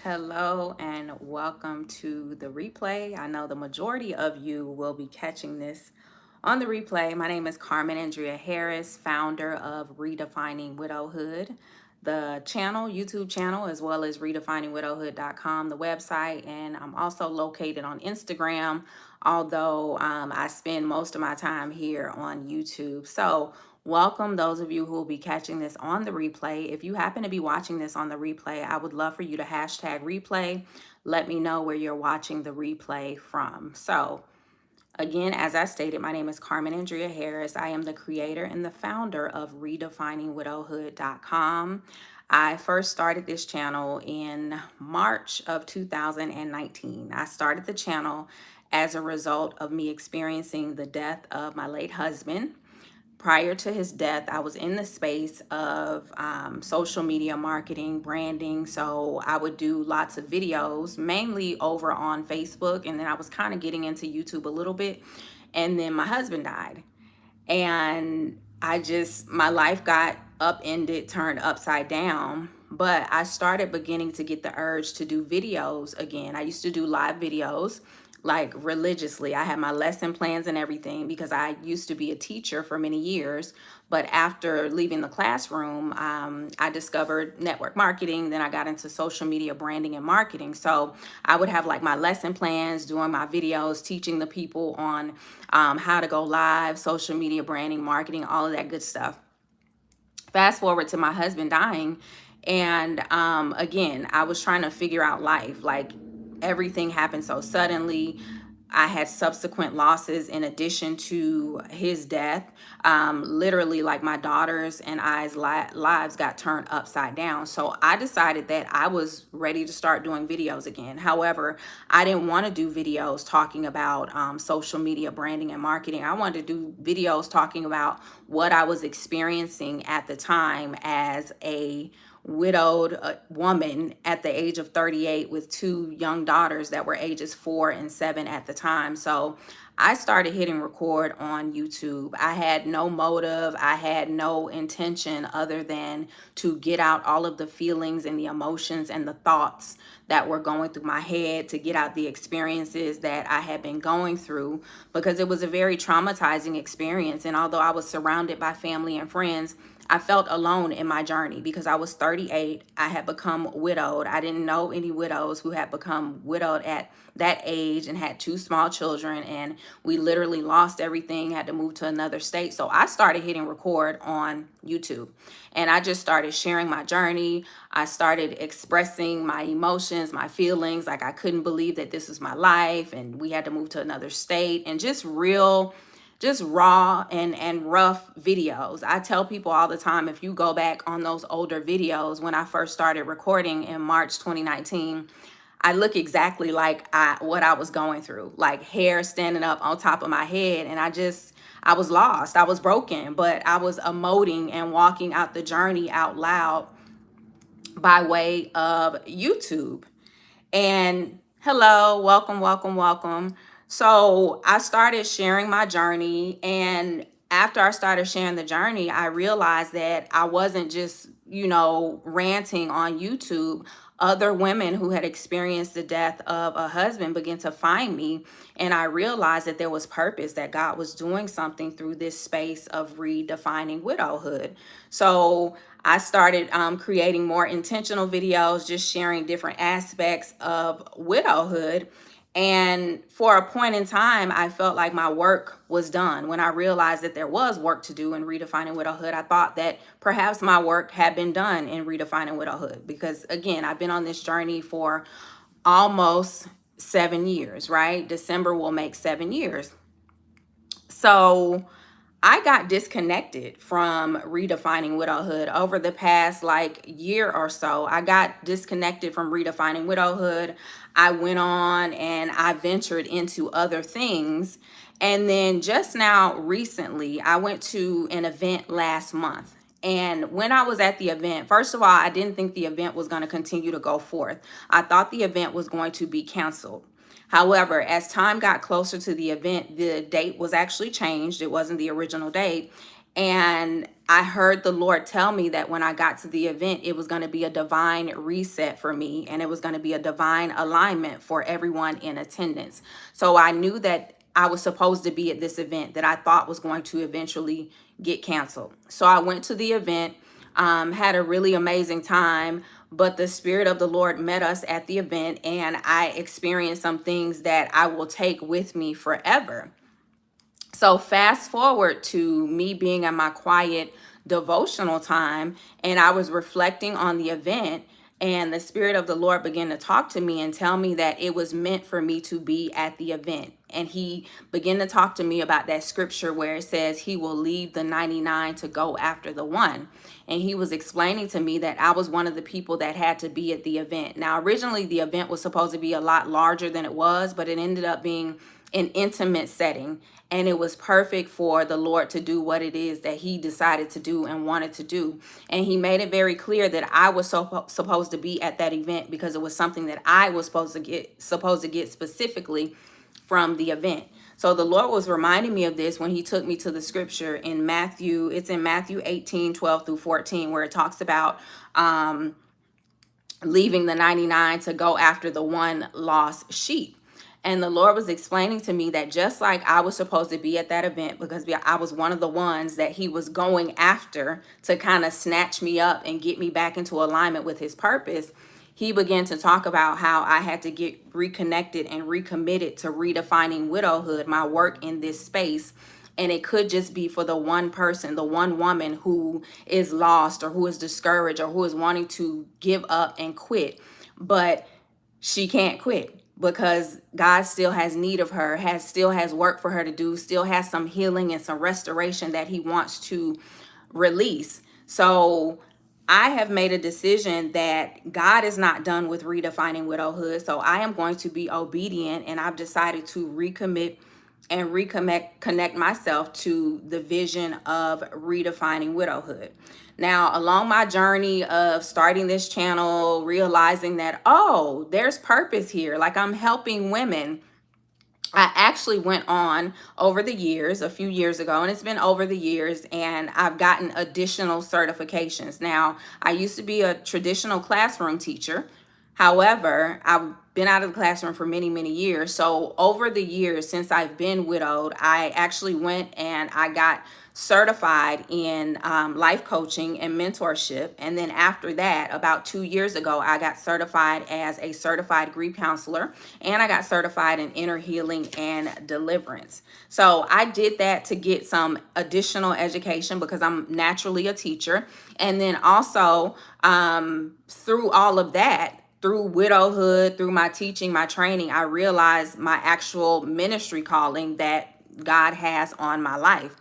Hello and welcome to the replay. I know the majority of you will be catching this on the replay. My name is Carmen Andrea Harris, founder of Redefining Widowhood, the channel, YouTube channel, as well as redefiningwidowhood.com, the website. And I'm also located on Instagram, although I spend most of my time here on YouTube. So welcome those of you who will be catching this on the replay. If you happen to be watching this on the replay, I would love for you to hashtag replay. Let me know where you're watching the replay from. So again, as I stated, my name is Carmen Andrea Harris. I am the creator and the founder of redefiningwidowhood.com. I first started this channel in March of 2019. I started the channel as a result of me experiencing the death of my late husband. Prior to his death, I was in the space of social media marketing, branding. So I would do lots of videos, mainly over on Facebook. And then I was kind of getting into YouTube a little bit. And then my husband died. And my life got upended, turned upside down. But I started beginning to get the urge to do videos again. I used to do live videos like religiously. I had my lesson plans and everything because I used to be a teacher for many years. But after leaving the classroom, I discovered network marketing. Then I got into social media branding and marketing. So I would have like my lesson plans, doing my videos, teaching the people on how to go live, social media branding, marketing, all of that good stuff. Fast forward to my husband dying. And again, I was trying to figure out life. Like everything happened so suddenly. I had subsequent losses in addition to his death. Literally, like my daughters and I's lives got turned upside down. So I decided that I was ready to start doing videos again. However, I didn't want to do videos talking about social media branding and marketing. I wanted to do videos talking about what I was experiencing at the time as a widowed woman at the age of 38 with two young daughters that were ages 4 and 7 at the time. So I started hitting record on YouTube. I had no motive. I had no intention other than to get out all of the feelings and the emotions and the thoughts that were going through my head, to get out the experiences that I had been going through, because it was a very traumatizing experience. And although I was surrounded by family and friends, I felt alone in my journey because I was 38. I had become widowed. I didn't know any widows who had become widowed at that age and had two small children. And we literally lost everything, had to move to another state. So I started hitting record on YouTube and I just started sharing my journey. I started expressing my emotions, my feelings, like I couldn't believe that this was my life and we had to move to another state, and just raw and rough videos. I tell people all the time, if you go back on those older videos, when I first started recording in March 2019, I look exactly like what I was going through, like hair standing up on top of my head. And I was lost. I was broken, but I was emoting and walking out the journey out loud by way of YouTube. And hello, welcome, welcome, welcome. So I started sharing my journey. And after I started sharing the journey, I realized that I wasn't just, ranting on YouTube. Other women who had experienced the death of a husband began to find me. And I realized that there was purpose, that God was doing something through this space of redefining widowhood. So I started creating more intentional videos, just sharing different aspects of widowhood. And for a point in time, I felt like my work was done. When I realized that there was work to do in redefining widowhood, I thought that perhaps my work had been done in redefining widowhood. Because again, I've been on this journey for almost 7 years, right? December will make 7 years. So I got disconnected from redefining widowhood over the past year or so. I got disconnected from redefining widowhood. I went on and I ventured into other things. And then just now recently, I went to an event last month. And when I was at the event, first of all, I didn't think the event was going to continue to go forth. I thought the event was going to be canceled. However, as time got closer to the event, the date was actually changed. It wasn't the original date. And I heard the Lord tell me that when I got to the event, it was going to be a divine reset for me, and it was going to be a divine alignment for everyone in attendance. So I knew that I was supposed to be at this event that I thought was going to eventually get canceled. So I went to the event, had a really amazing time, but the Spirit of the Lord met us at the event, and I experienced some things that I will take with me forever. So fast forward to me being in my quiet devotional time, and I was reflecting on the event, and the Spirit of the Lord began to talk to me and tell me that it was meant for me to be at the event. And he began to talk to me about that scripture where it says he will leave the 99 to go after the one. And he was explaining to me that I was one of the people that had to be at the event. Now, originally the event was supposed to be a lot larger than it was, but it ended up being an intimate setting, and it was perfect for the Lord to do what it is that he decided to do and wanted to do. And he made it very clear that I was supposed to be at that event because it was something that I was supposed to get specifically from the event. So the Lord was reminding me of this when he took me to the scripture in Matthew. It's in Matthew 18:12-14, where it talks about leaving the 99 to go after the one lost sheep. And the Lord was explaining to me that just like I was supposed to be at that event because I was one of the ones that he was going after to kind of snatch me up and get me back into alignment with his purpose, he began to talk about how I had to get reconnected and recommitted to redefining widowhood, my work in this space. And it could just be for the one person, the one woman who is lost or who is discouraged or who is wanting to give up and quit. But she can't quit because God still has need of her, still has work for her to do, still has some healing and some restoration that he wants to release. So I have made a decision that God is not done with redefining widowhood. So I am going to be obedient, and I've decided to recommit and connect myself to the vision of redefining widowhood. Now, along my journey of starting this channel, realizing that, oh, there's purpose here, like I'm helping women, I actually went on over the years, a few years ago, and it's been over the years, and I've gotten additional certifications. Now, I used to be a traditional classroom teacher. However, I've been out of the classroom for many, many years. So over the years since I've been widowed, I actually went and I got certified in life coaching and mentorship. And then after that, about 2 years ago, I got certified as a certified grief counselor, and I got certified in inner healing and deliverance. So I did that to get some additional education because I'm naturally a teacher. And then also through all of that, through widowhood, through my teaching, my training, I realized my actual ministry calling that God has on my life.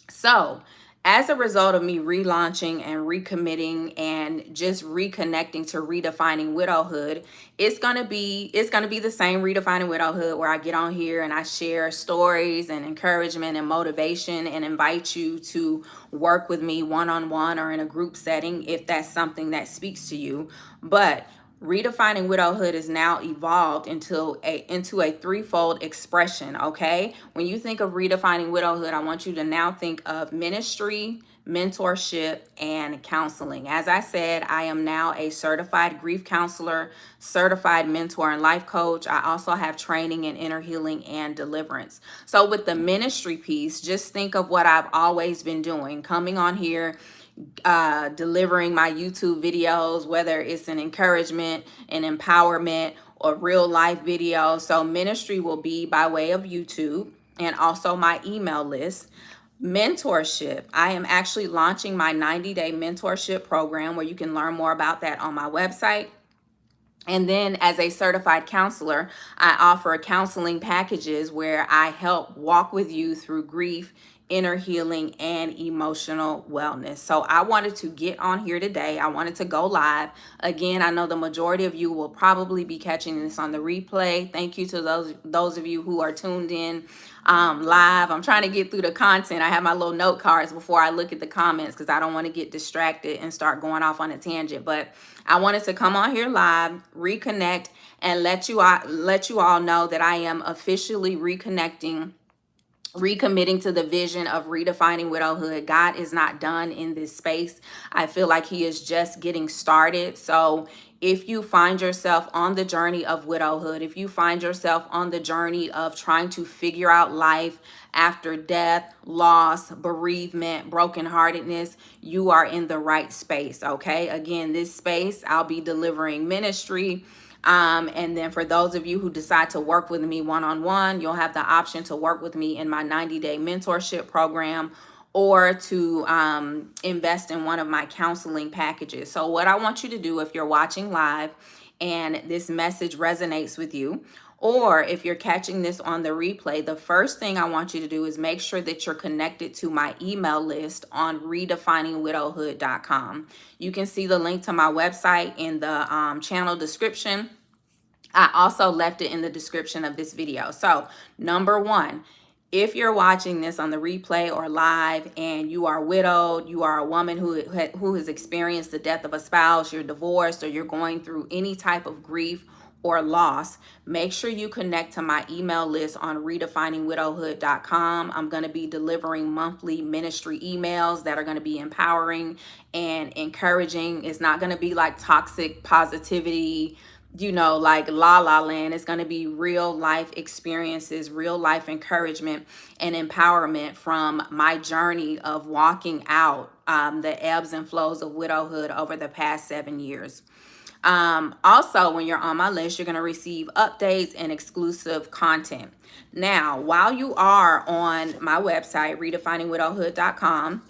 So, as a result of me relaunching and recommitting and just reconnecting to redefining widowhood, it's gonna be the same redefining widowhood where I get on here and I share stories and encouragement and motivation and invite you to work with me one-on-one or in a group setting if that's something that speaks to you. But redefining widowhood is now evolved into a threefold expression. Okay, when you think of redefining widowhood, I want you to now think of ministry, mentorship, and counseling. As I said, I am now a certified grief counselor, certified mentor and life coach. I also have training in inner healing and deliverance. So with the ministry piece, just think of what I've always been doing, coming on here, delivering my YouTube videos, whether it's an encouragement, an empowerment, or real life video. So ministry will be by way of YouTube and also my email list. Mentorship, I am actually launching my 90-day mentorship program where you can learn more about that on my website. And then as a certified counselor, I offer counseling packages where I help walk with you through grief, inner healing, and emotional wellness. So I wanted to get on here today. I wanted to go live. Again, I know the majority of you will probably be catching this on the replay. Thank you to those of you who are tuned in live. I'm trying to get through the content. I have my little note cards before I look at the comments because I don't want to get distracted and start going off on a tangent. But I wanted to come on here live, reconnect, and let you all know that I am officially reconnecting recommitting to the vision of redefining widowhood. God is not done in this space. I feel like he is just getting started. So if you find yourself on the journey of widowhood, if you find yourself on the journey of trying to figure out life after death, loss, bereavement, brokenheartedness, you are in the right space. Okay. Again, this space, I'll be delivering ministry. And then for those of you who decide to work with me one-on-one, you'll have the option to work with me in my 90-day mentorship program, or to invest in one of my counseling packages. So what I want you to do, if you're watching live and this message resonates with you, or if you're catching this on the replay, the first thing I want you to do is make sure that you're connected to my email list on redefiningwidowhood.com. You can see the link to my website in the channel description. I also left it in the description of this video. So number one, if you're watching this on the replay or live and you are widowed, you are a woman who has experienced the death of a spouse, you're divorced, or you're going through any type of grief or loss, make sure you connect to my email list on redefiningwidowhood.com. I'm going to be delivering monthly ministry emails that are going to be empowering and encouraging. It's not going to be like toxic positivity, like la la land. It's going to be real life experiences, real life encouragement and empowerment from my journey of walking out the ebbs and flows of widowhood over the past 7 years. Also, when you're on my list, you're going to receive updates and exclusive content. Now, while you are on my website, redefiningwidowhood.com,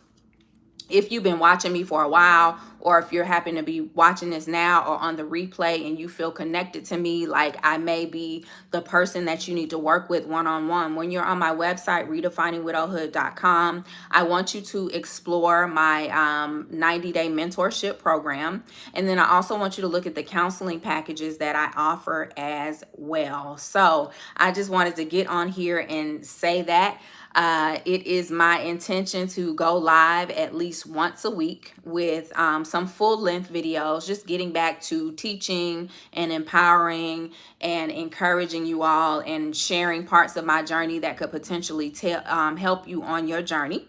if you've been watching me for a while, or if you're happen to be watching this now or on the replay and you feel connected to me, like I may be the person that you need to work with one-on-one, when you're on my website, redefiningwidowhood.com, I want you to explore my 90-day mentorship program. And then I also want you to look at the counseling packages that I offer as well. So I just wanted to get on here and say that. It is my intention to go live at least once a week with some full-length videos, just getting back to teaching and empowering and encouraging you all and sharing parts of my journey that could potentially help you on your journey.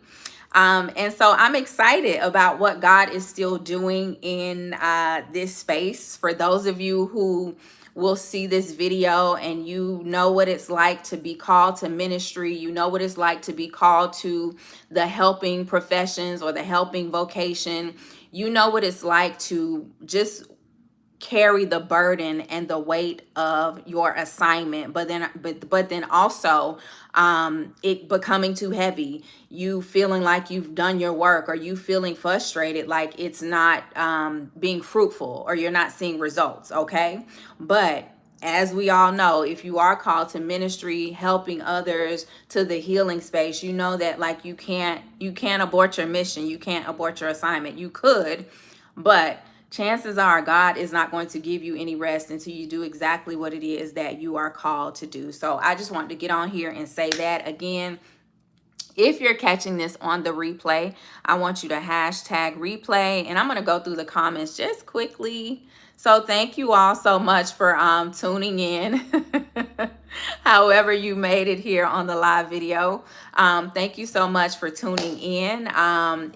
And so I'm excited about what God is still doing in this space. For those of you who will see this video and you know what it's like to be called to ministry, you know what it's like to be called to the helping professions or the helping vocation, you know what it's like to just carry the burden and the weight of your assignment, but then also it becoming too heavy, you feeling like you've done your work, or you feeling frustrated like it's not being fruitful, or you're not seeing results. Okay, but as we all know, if you are called to ministry, helping others to the healing space, you know that like you can't abort your mission, you can't abort your assignment. You could, but chances are God is not going to give you any rest until you do exactly what it is that you are called to do. So I just wanted to get on here and say that again. If you're catching this on the replay, I want you to hashtag replay, and I'm going to go through the comments just quickly. So thank you all so much for tuning in. However you made it here on the live video. Thank you so much for tuning in.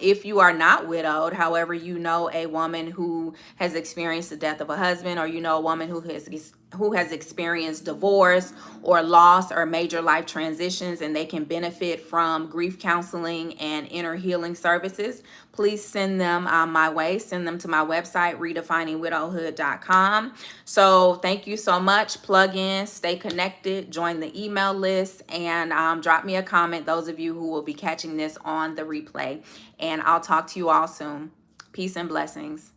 If you are not widowed, however, you know a woman who has experienced the death of a husband, or you know a woman who has experienced divorce or loss or major life transitions, and they can benefit from grief counseling and inner healing services, please send them my way. Send them to my website, redefiningwidowhood.com. So thank you so much. Plug in, stay connected, join the email list, and drop me a comment, those of you who will be catching this on the replay. And I'll talk to you all soon. Peace and blessings.